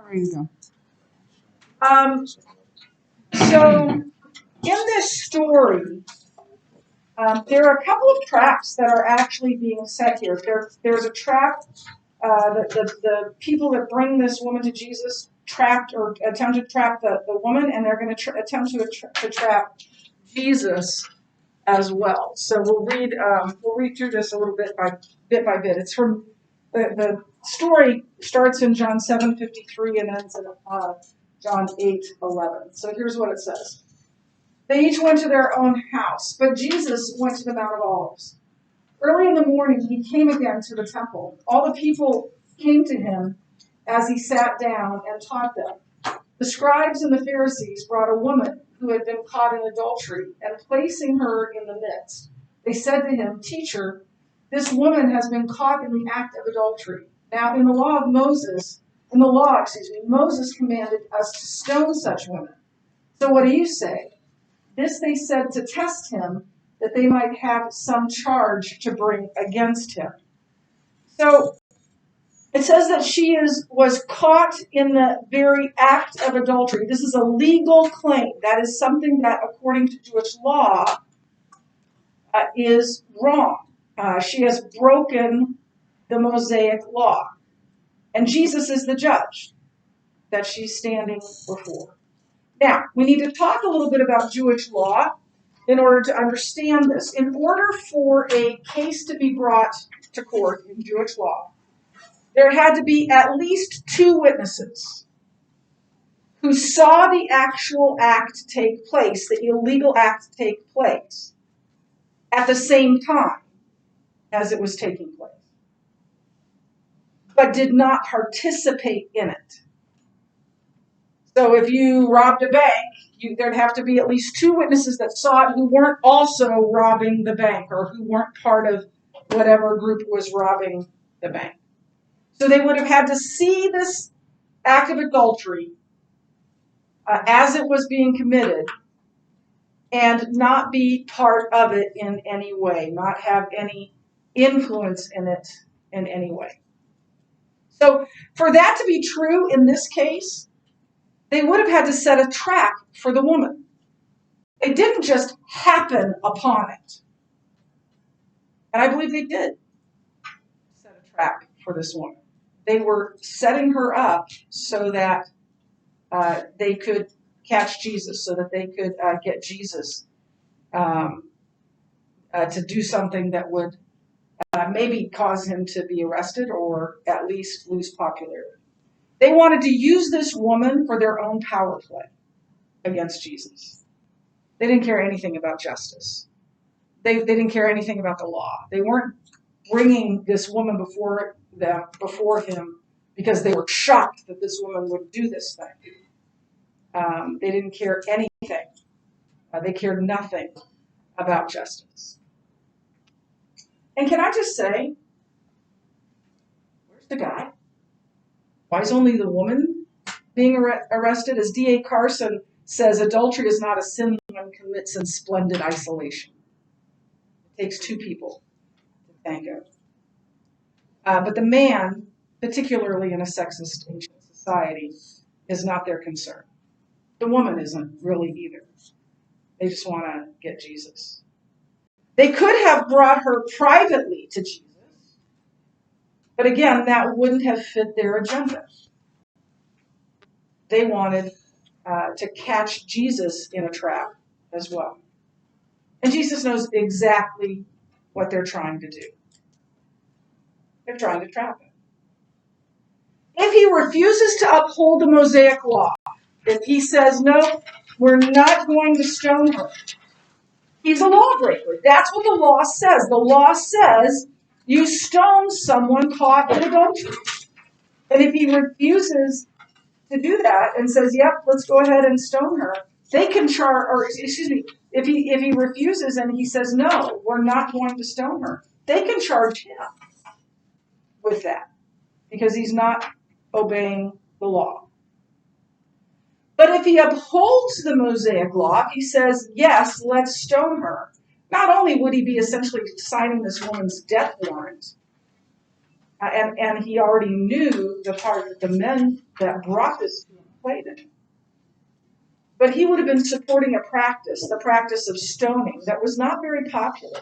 There you go. So in this story, there are a couple of traps that are actually being set here. There's a trap. The people that bring this woman to Jesus trapped or attempt to trap the woman, and they're going to attempt to trap Jesus as well. So we'll read through this a little bit by bit. It's from the story starts in John 7:53 and ends in John 8:11. So here's what it says. They each went to their own house, but Jesus went to the Mount of Olives. Early in the morning, he came again to the temple. All the people came to him as he sat down and taught them. The scribes and the Pharisees brought a woman who had been caught in adultery, and placing her in the midst, they said to him, "Teacher, this woman has been caught in the act of adultery. Now, in the law, Moses commanded us to stone such women. So what do you say?" This they said to test him, that they might have some charge to bring against him. So it says that she was caught in the very act of adultery. This is a legal claim. That is something that, according to Jewish law, is wrong. She has broken the Mosaic law. And Jesus is the judge that she's standing before. Now, we need to talk a little bit about Jewish law in order to understand this. In order for a case to be brought to court in Jewish law, there had to be at least two witnesses who saw the actual act take place, the illegal act take place, at the same time as it was taking place, but did not participate in it. So if you robbed a bank, there'd have to be at least two witnesses that saw it who weren't also robbing the bank or who weren't part of whatever group was robbing the bank. So they would have had to see this act of adultery as it was being committed and not be part of it in any way, not have any influence in it in any way. So for that to be true in this case, they would have had to set a trap for the woman. It didn't just happen upon it. And I believe they did set a trap for this woman. They were setting her up so that they could catch Jesus, so that they could get Jesus to do something that would maybe cause him to be arrested or at least lose popularity. They wanted to use this woman for their own power play against Jesus. They didn't care anything about justice. They didn't care anything about the law. They weren't bringing this woman before him because they were shocked that this woman would do this thing. They didn't care anything. They cared nothing about justice. And can I just say, where's the guy? Why is only the woman being arrested? As D.A. Carson says, adultery is not a sin one commits in splendid isolation. It takes two people to tango. But the man, particularly in a sexist ancient society, is not their concern. The woman isn't really either. They just want to get Jesus. They could have brought her privately to Jesus, but again, that wouldn't have fit their agenda. They wanted to catch Jesus in a trap as well. And Jesus knows exactly what they're trying to do. They're trying to trap him. If he refuses to uphold the Mosaic law, if he says, no, we're not going to stone her, he's a lawbreaker. That's what the law says. The law says you stone someone caught in adultery. And if he refuses to do that and says, yep, let's go ahead and stone her, they can if he refuses and he says, no, we're not going to stone her, they can charge him with that because he's not obeying the law. But if he upholds the Mosaic law, if he says, yes, let's stone her, not only would he be essentially signing this woman's death warrant, And he already knew the part that the men that brought this to him played in. But he would have been supporting a practice, the practice of stoning, that was not very popular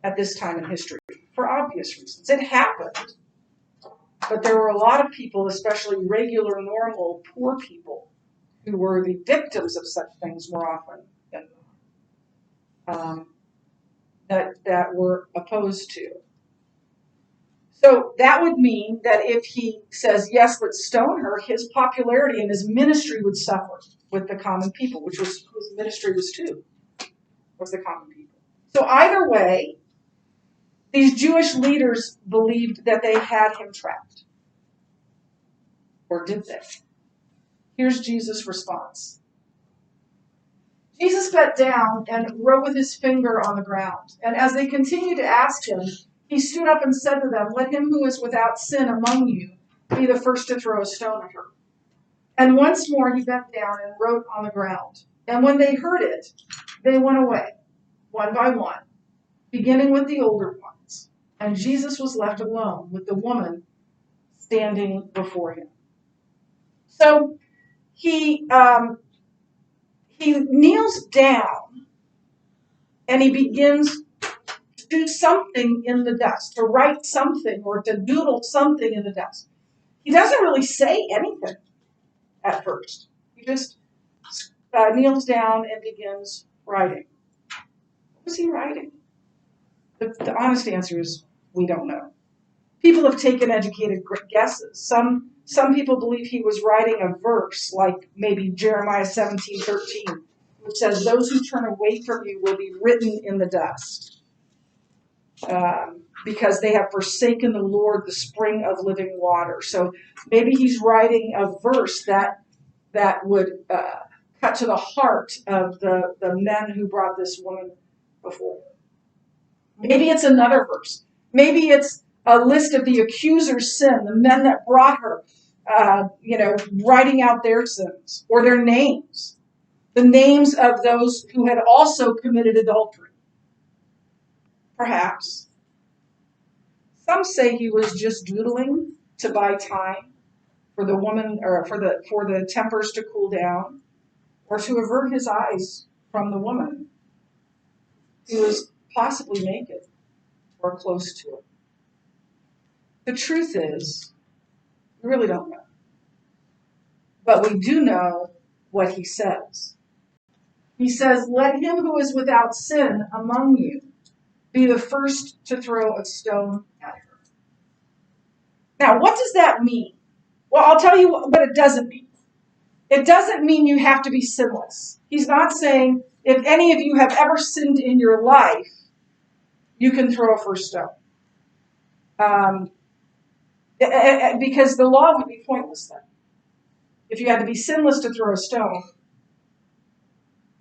at this time in history, for obvious reasons. It happened, but there were a lot of people, especially regular, normal, poor people, who were the victims of such things more often than that were opposed to. So that would mean that if he says, yes, let's stone her, his popularity and his ministry would suffer with the common people, which was whose ministry was too, was the common people. So either way, these Jewish leaders believed that they had him trapped. Or did they? Here's Jesus' response. Jesus bent down and wrote with his finger on the ground. And as they continued to ask him, he stood up and said to them, let him who is without sin among you be the first to throw a stone at her. And once more he bent down and wrote on the ground. And when they heard it, they went away, one by one, beginning with the older ones. And Jesus was left alone with the woman standing before him. So he kneels down and he begins to do something in the dust, to write something or to doodle something in the dust. He doesn't really say anything at first. He just kneels down and begins writing. What was he writing? The honest answer is we don't know. People have taken educated guesses. Some people believe he was writing a verse like maybe Jeremiah 17:13, which says, those who turn away from you will be written in the dust. Because they have forsaken the Lord, the spring of living water. So maybe he's writing a verse that would cut to the heart of the men who brought this woman before him. Maybe it's another verse. Maybe it's a list of the accuser's sin, the men that brought her, writing out their sins or their names, the names of those who had also committed adultery. Perhaps. Some say he was just doodling to buy time for the woman, or for the tempers to cool down, or to avert his eyes from the woman who was possibly naked or close to it. The truth is, we really don't know. But we do know what he says. He says, let him who is without sin among you be the first to throw a stone at her. Now, what does that mean? Well, I'll tell you what it doesn't mean. It doesn't mean you have to be sinless. He's not saying, if any of you have ever sinned in your life, you can throw a first stone. Because the law would be pointless then. If you had to be sinless to throw a stone,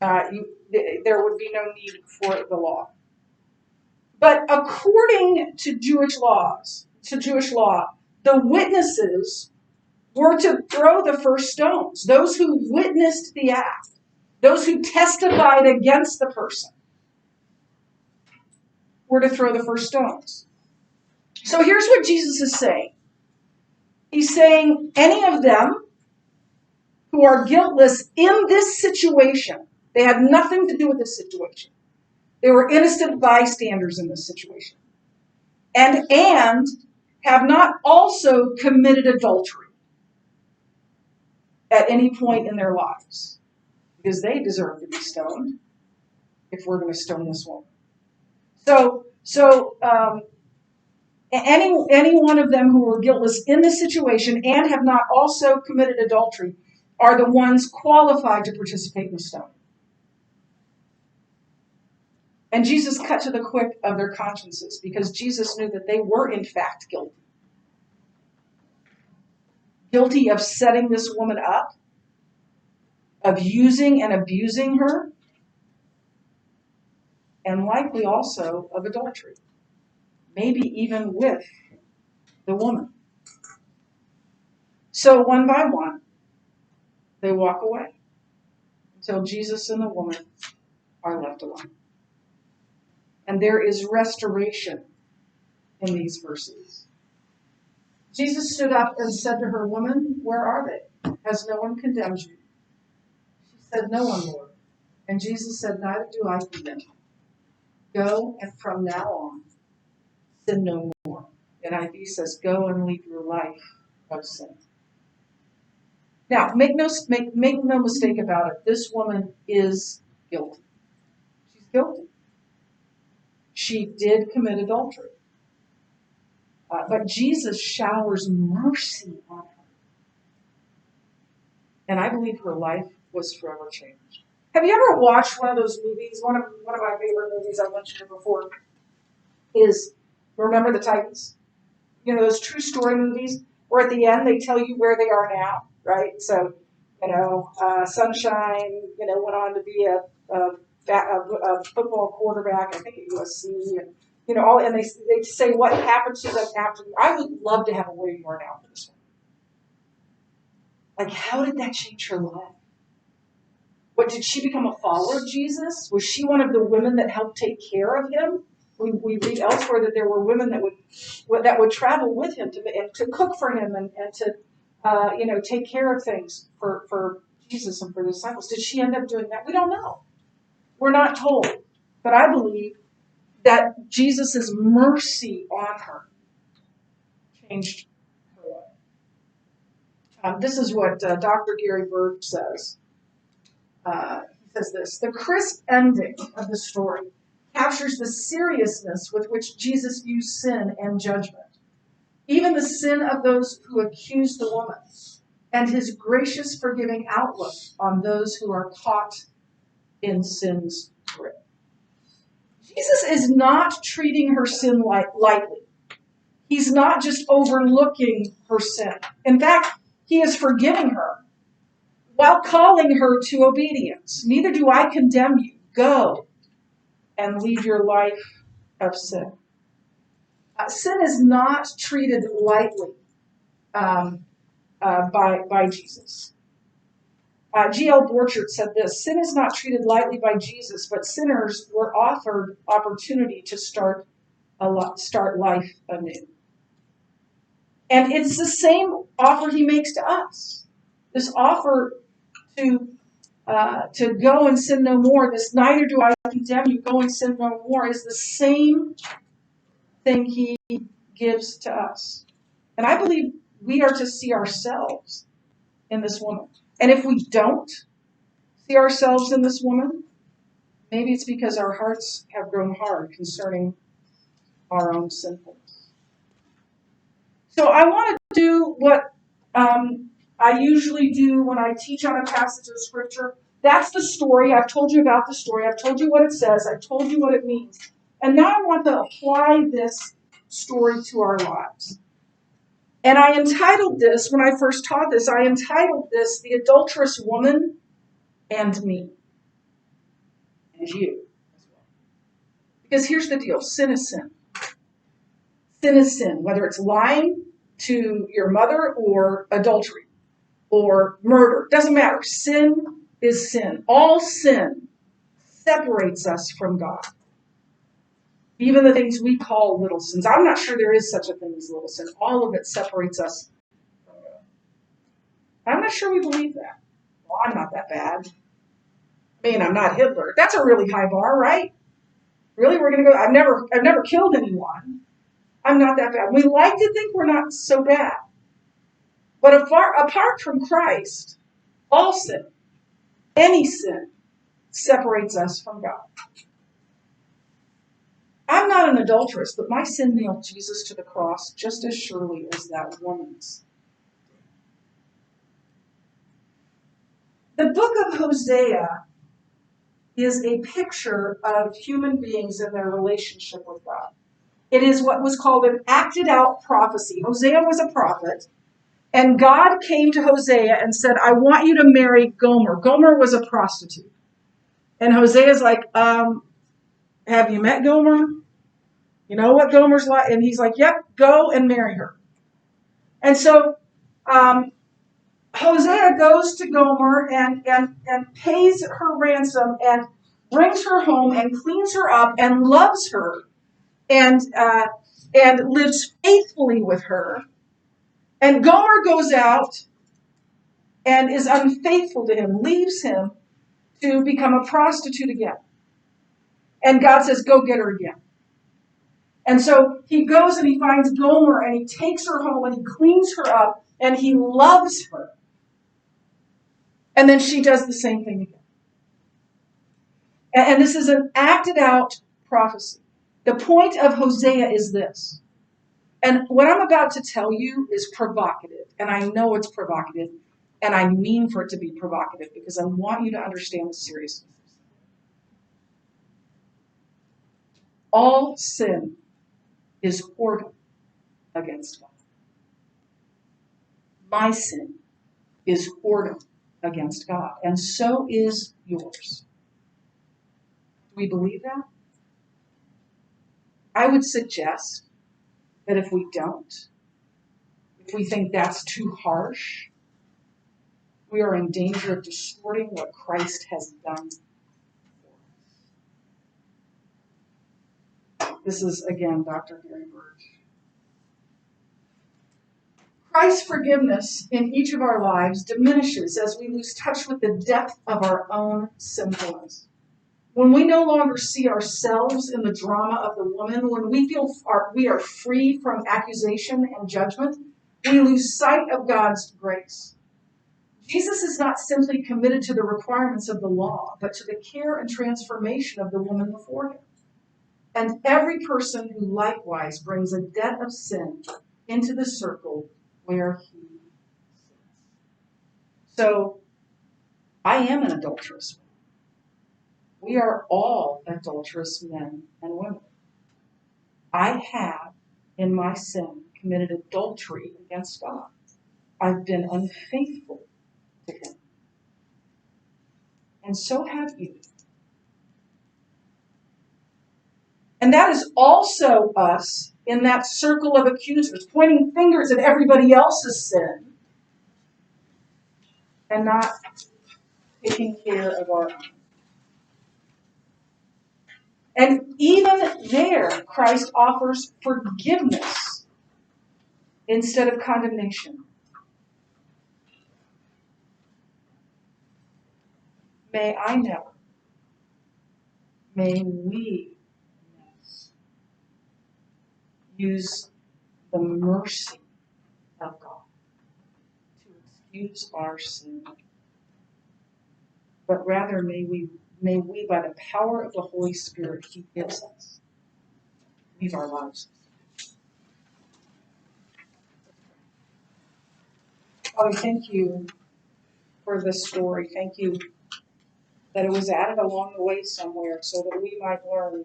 there would be no need for the law. But according to Jewish law, the witnesses were to throw the first stones. Those who witnessed the act, those who testified against the person, were to throw the first stones. So here's what Jesus is saying. He's saying any of them who are guiltless in this situation, they had nothing to do with this situation. They were innocent bystanders in this situation. And have not also committed adultery at any point in their lives. Because they deserve to be stoned if we're going to stone this woman. So any one of them who were guiltless in this situation and have not also committed adultery are the ones qualified to participate in the stoning. And Jesus cut to the quick of their consciences because Jesus knew that they were in fact guilty. Guilty of setting this woman up, of using and abusing her, and likely also of adultery, maybe even with the woman. So one by one, they walk away until Jesus and the woman are left alone. And there is restoration in these verses. Jesus stood up and said to her, "Woman, where are they? Has no one condemned you?" She said, "No one, Lord." And Jesus said, "Neither do I condemn you. Go, and from now on, sin no more." NIV says, "Go and lead your life of sin." Now, make no mistake about it. This woman is guilty. She's guilty. She did commit adultery. But Jesus showers mercy on her. And I believe her life was forever changed. Have you ever watched one of those movies? One of my favorite movies, I've mentioned it before, is Remember the Titans? You know, those true story movies where at the end they tell you where they are now, right? So, Sunshine, went on to be a football quarterback, I think at USC, and and they say what happened to them after. I would love to have a where you are now for this one. Like, how did that change her life? What, did she become a follower of Jesus? Was she one of the women that helped take care of him? We read elsewhere that there were women that would travel with him to cook for him and to take care of things for Jesus and for the disciples. Did she end up doing that? We don't know. We're not told. But I believe that Jesus' mercy on her changed her life. This is what Dr. Gary Berg says. He says this: "The crisp ending of the story captures the seriousness with which Jesus views sin and judgment, even the sin of those who accuse the woman, and his gracious, forgiving outlook on those who are caught in sin's grip." Jesus is not treating her sin lightly. He's not just overlooking her sin. In fact, he is forgiving her while calling her to obedience. "Neither do I condemn you. Go and lead your life of sin." Sin is not treated lightly by Jesus. G.L. Borchert said this: "Sin is not treated lightly by Jesus, but sinners were offered opportunity to start life anew." And it's the same offer he makes to us. This offer to go and sin no more, this "neither do I condemn you, go and sin no more," is the same thing he gives to us. And I believe we are to see ourselves in this woman. And if we don't see ourselves in this woman, maybe it's because our hearts have grown hard concerning our own sinfulness. So I want to do what I usually do when I teach on a passage of Scripture. That's the story. I've told you about the story. I've told you what it says. I've told you what it means. And now I want to apply this story to our lives. And I entitled this, when I first taught this, I entitled this "The Adulterous Woman and Me." And you as well. Because here's the deal: sin is sin. Sin is sin, whether it's lying to your mother or adultery or murder. Doesn't matter. Sin is sin. All sin separates us from God. Even the things we call little sins. I'm not sure there is such a thing as little sin. All of it separates us from God. I'm not sure we believe that. Well, I'm not that bad. I mean, I'm not Hitler. That's a really high bar, right? Really, we're going to go, I've never killed anyone. I'm not that bad. We like to think we're not so bad. But apart from Christ, all sin, any sin, separates us from God. I'm not an adulteress, but my sin nailed Jesus to the cross just as surely as that woman's. The book of Hosea is a picture of human beings and their relationship with God. It is what was called an acted out prophecy. Hosea was a prophet, and God came to Hosea and said, "I want you to marry Gomer." Gomer was a prostitute. And Hosea's like, "Have you met Gomer? You know what Gomer's like?" And he's like, "Yep, go and marry her." And so Hosea goes to Gomer and pays her ransom and brings her home and cleans her up and loves her and lives faithfully with her. And Gomer goes out and is unfaithful to him, leaves him to become a prostitute again. And God says, go get her again. And so he goes and he finds Gomer and he takes her home and he cleans her up and he loves her. And then she does the same thing again. And this is an acted out prophecy. The point of Hosea is this. And what I'm about to tell you is provocative. And I know it's provocative. And I mean for it to be provocative because I want you to understand the seriousness. All sin is whoredom against God. My sin is whoredom against God. And so is yours. Do we believe that? I would suggest that if we don't, if we think that's too harsh, we are in danger of distorting what Christ has done for us. This is, again, Dr. Gary Birch. Christ's forgiveness in each of our lives diminishes as we lose touch with the depth of our own sinfulness. When we no longer see ourselves in the drama of the woman, when we feel we are free from accusation and judgment, we lose sight of God's grace. Jesus is not simply committed to the requirements of the law, but to the care and transformation of the woman before him. And every person who likewise brings a debt of sin into the circle where he sits. So, I am an adulteress. We are all adulterous men and women. I have, in my sin, committed adultery against God. I've been unfaithful to him. And so have you. And that is also us in that circle of accusers, pointing fingers at everybody else's sin and not taking care of our own. And even there, Christ offers forgiveness instead of condemnation. May I never, may we use the mercy of God to excuse our sin, but rather may we, by the power of the Holy Spirit he gives us, leave our lives. Father, thank you for this story. Thank you that it was added along the way somewhere so that we might learn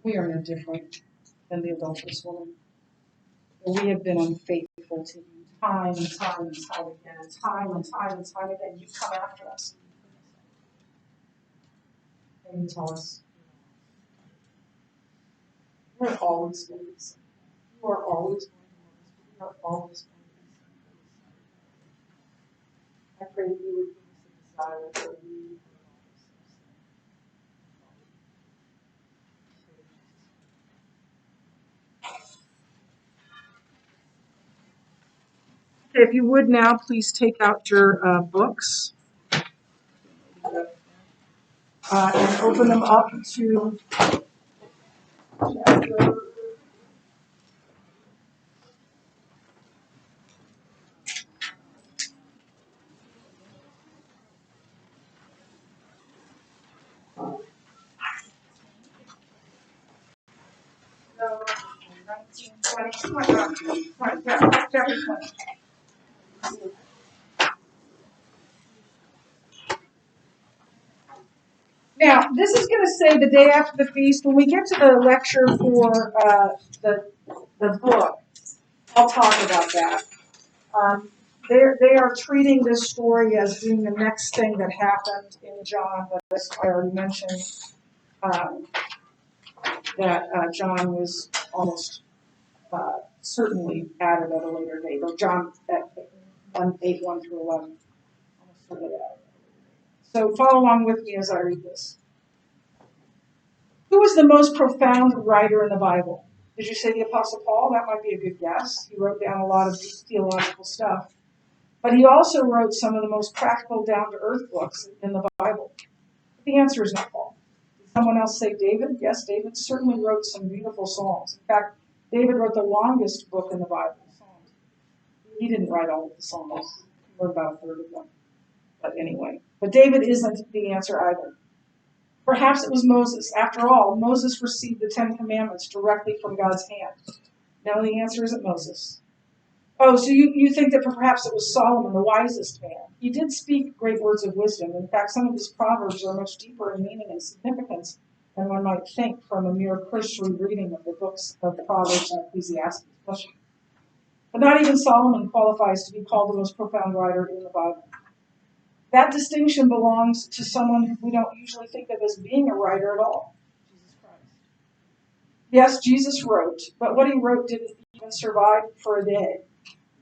we are no different than the adulterous woman. We have been unfaithful to you time and time and time again, and time and time and time again. You come after us. And you tell us, you are always going to be sin. You are always going to love us. You are always going to be sin. I pray that you would give us a desire for you. If you would now, please take out your books and open them up to chapter. So, 19, 20, chapter 20. Now, this is going to say the day after the feast. When we get to the lecture for the book, I'll talk about that. They are treating this story as being the next thing that happened in John, but as I already mentioned, that John was almost certainly added at a later date, or John at 8, 1 through 11. Almost certainly added. So follow along with me as I read this. Who was the most profound writer in the Bible? Did you say the Apostle Paul? That might be a good guess. He wrote down a lot of deep theological stuff. But he also wrote some of the most practical, down-to-earth books in the Bible. The answer is not Paul. Did someone else say David? Yes, David certainly wrote some beautiful Psalms. In fact, David wrote the longest book in the Bible, Psalms. He didn't write all of the Psalms. He wrote about a third of them. But anyway. But David isn't the answer either. Perhaps it was Moses. After all, Moses received the Ten Commandments directly from God's hand. No, the answer isn't Moses. Oh, so you think that perhaps it was Solomon, the wisest man. He did speak great words of wisdom. In fact, some of his proverbs are much deeper in meaning and significance than one might think from a mere cursory reading of the books of the Proverbs and Ecclesiastes. But not even Solomon qualifies to be called the most profound writer in the Bible. That distinction belongs to someone who we don't usually think of as being a writer at all, Jesus Christ. Yes, Jesus wrote, but what he wrote didn't even survive for a day.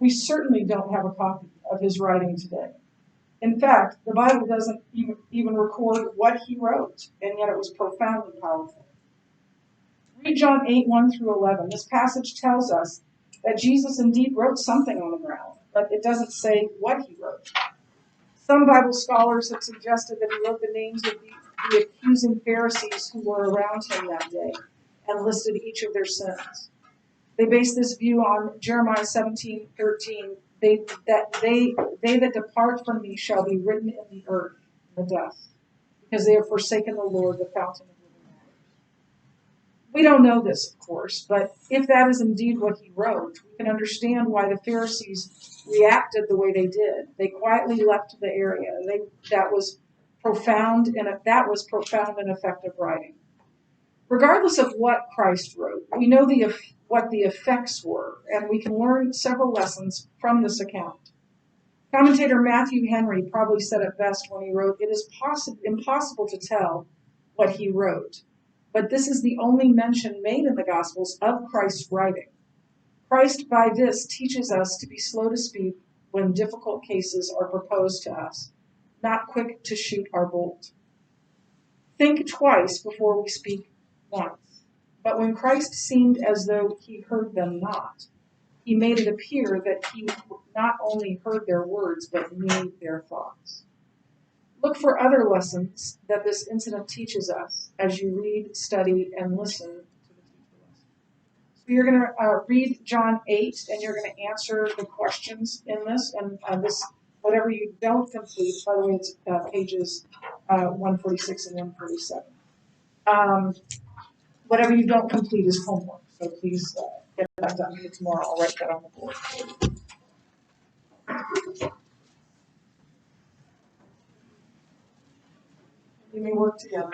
We certainly don't have a copy of his writing today. In fact, the Bible doesn't even record what he wrote, and yet it was profoundly powerful. Read John 8:1-11. This passage tells us that Jesus indeed wrote something on the ground, but it doesn't say what he wrote. Some Bible scholars have suggested that he wrote the names of the accusing Pharisees who were around him that day and listed each of their sins. They base this view on Jeremiah 17:13. They that depart from me shall be written in the earth, in the dust, because they have forsaken the Lord, the fountain of living water. We don't know this, of course, but if that is indeed what he wrote, we can understand why the Pharisees reacted the way they did. They quietly left the area. That was profound and effective writing. Regardless of what Christ wrote, we know what the effects were, and we can learn several lessons from this account. Commentator Matthew Henry probably said it best when he wrote, "It is impossible to tell what he wrote, but this is the only mention made in the Gospels of Christ's writing. Christ by this teaches us to be slow to speak when difficult cases are proposed to us, not quick to shoot our bolt. Think twice before we speak once. But when Christ seemed as though he heard them not, he made it appear that he not only heard their words, but knew their thoughts." Look for other lessons that this incident teaches us as you read, study, and listen to the teacher lesson. So you're going to read John 8, and you're going to answer the questions in this, and this, whatever you don't complete, by the way, it's pages 146 and 147. Whatever you don't complete is homework, so please get that done tomorrow. I'll write that on the board. We may work together.